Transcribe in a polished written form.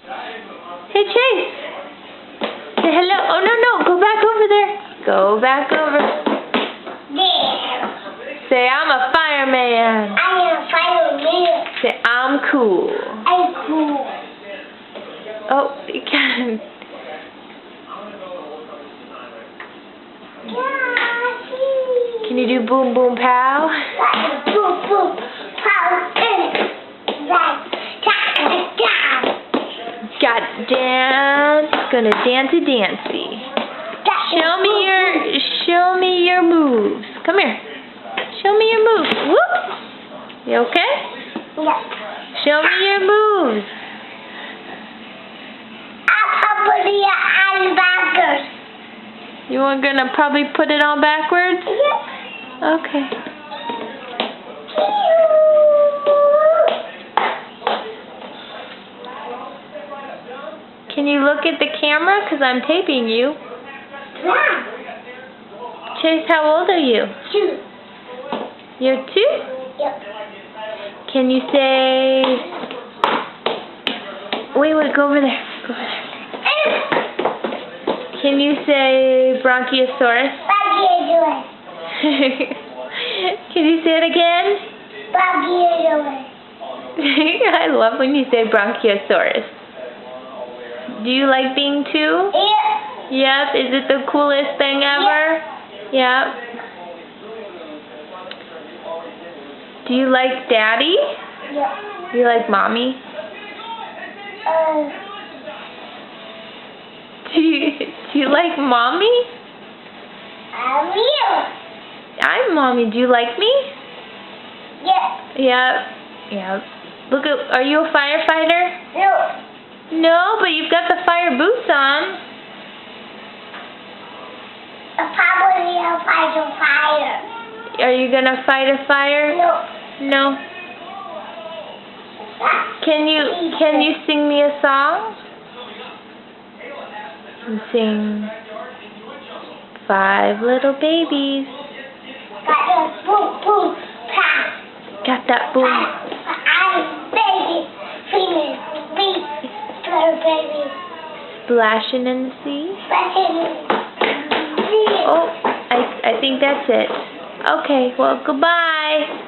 Hey, Chase. Say hello. Oh, no. Go back over there. Go back over. There. Say, I'm a fireman. I am a fireman. Say, I'm cool. I'm cool. Oh, you can. Can you do boom, boom, pow? Boom, boom, pow, and right, down. Got dance. Gonna dancey dancey. Show me your moves. Come here. Show me your moves. Whoop. You okay? Yeah. Show me your moves. I'll put it on backwards. You are gonna probably put it on backwards? Yeah. Okay. Can you look at the camera? Because I'm taping you. Yeah. Chase, how old are you? 2. You're 2? Yep. Can you say... Wait, go over there. Go over there. Can you say Bronchiosaurus? Bronchiosaurus. Can you say it again? Bronchiosaurus. I love when you say Bronchiosaurus. Do you like being 2? Yep. Yep. Is it the coolest thing ever? Yep. Do you like Daddy? Yep. Do you like Mommy? Do you like Mommy? I'm you. I'm Mommy. Do you like me? Yep. Yep. Look at. Are you a firefighter? No. No, but you've got the fire boots on. I'm probably a fight a fire. Are you gonna fight a fire? No. No. Can you sing me a song? And sing 5 little babies. Got that boom, boom, pow. Got that boom. I'm baby, feeling big, little baby. Splashing in the sea. Splashing. Oh, I think that's it. Okay, well, goodbye.